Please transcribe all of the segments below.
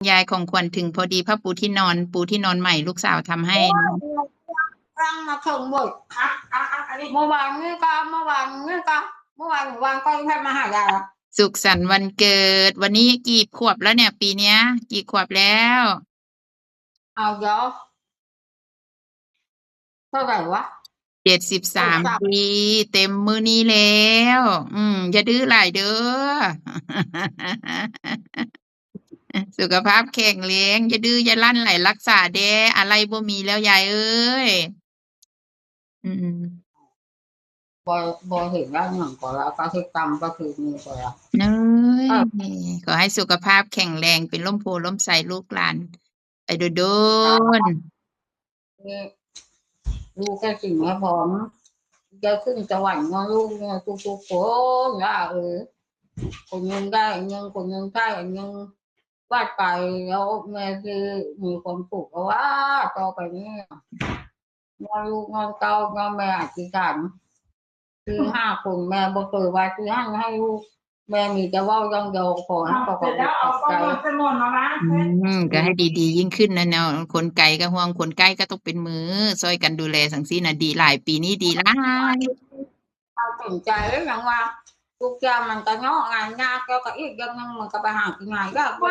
ยายของขวัญถึงพอดีผ้าปูที่นอนใหม่ลูกสาวทำให้นะรังมาถึงหมดอันนี้เมื่อวานนี้ก็เมื่อวานก็ให้มาหายายแล้วสุขสันต์วันเกิด วันนี้กี่ขวบแล้วเนี่ย ปีเนี้ย กี่ขวบแล้วเอาเดี๋ยวเท่าไหร่วะ73 ปีเต็มมือนี้แล้ว อย่าดื้อหลายเด้อ สุขภาพแข็งแรงอย่าดื้ออย่ารั้นไหลรักษาแด้อะไรบ่มีแล้วยายเอ้ยบอเห็นแล้วหนึ่งก่อนแล้วก็ที่ตำก็คือมีก่อนแล้วเอ้ยขอให้สุขภาพแข็งแรงเป็นร่มโพล่มไทรลูกหลานไปโดนลูกแค่สิ่งแม่พร้อมจะขึ้นจะหวั่นงอลูกงอตุกโผล่ละคนยังได้ยังคนยังใช่ยังวาดไปแล้วแม่คือมีความสุขว่าต่อไปนี้งอลูกงอเต้างอแม่อธิษฐานคือ5 คนแม่บอกเคยว่าคือให้ลูกแม่มีจะว่ายังเดียวขอให้ประกอบใจก็ให้ดีๆยิ่งขึ้นนะเนาะคนไกลก็ห่วงคนใกล้ก็ต้องเป็นมือช่วยกันดูแลสังซี่น่ะดีหลายปีนี้ดีหลายเอาสนใจแล้วอย่างว่าทุกอย่างมันก็เนาะงานยากแล้วก็อีกอย่างนึงมันก็ไปหาที่ไหนก็บ่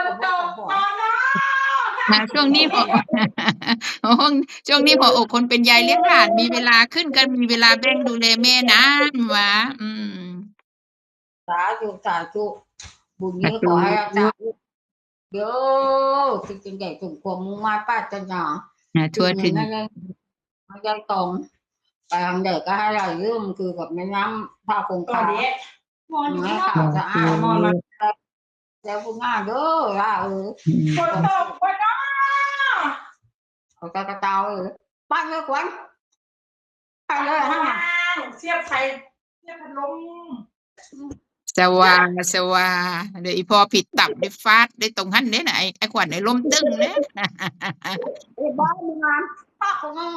นะช่วงนี้พอ ช่วงนี้พออกคนเป็นยายเลี้ยงหลานมีเวลาขึ้นก็มีเวลาแบ่งดูแลแม่นะหว่าสาธุบุญนี้ขอให้อาจารย์เดี๋ยวจริงๆใหญ่ถึงความมุ่งมั่นปรารถนาทั่วถึงไม่ได้ตรงไปทางเด็กก็ให้เรายืมคือกับแม่น้ำผ้าคงคาไม่ข่าวสะอาดแล้วพูดง่ายเด้อว่าคนตกคนน้อเขาจะกระเตาบ้านเลยควันไปเลยฮะเสียบใส่เสียบพัดลมสว่าเดี๋ยวอีพอผิดตับได้ฟาดได้ตรงหันเด้น่ะไอ้ขวัญไอ้ล้มตึ้งเด้บ้านมึงงานป้าของมึง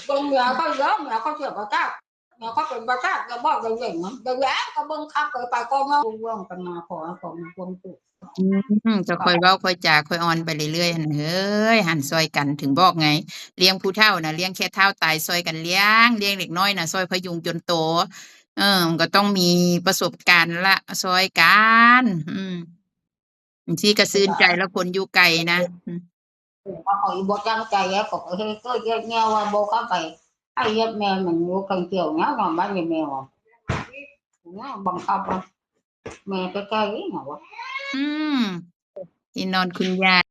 ตรงเมียเขาเยอะเมียเขาเสียประจักษ์เมียเขาเป็นประจักษ์จะบอกเด็กๆมั้งเด็กๆก็เบิ่งคักไปก็เงาร่วมกันมาขอมีความสุขจะค่อยเว้าค่อยจาค่อยออนไปเรื่อยๆหั่นเฮ้ยหันซอยกันถึงบอกไงเลี้ยงผู้เฒ่าน่ะเลี้ยงแค่เฒ่าตายซอยกันเลี้ยงเด็กน้อยน่ะซอยพยุงจนโตมันก็ต้องมีประสบการณ์ละซอยกันบางทีก็ซื่นใจแล้วคนอยู่ไกลนะเขาhỏi bố trang cày á có cái cơ nghèo bố có phải ai hết mèo mình mua cần kiểu nhá còn bao nhiêu mèo nhá bằng không mèo cái cây ấy mà ที่นอนคุณยาย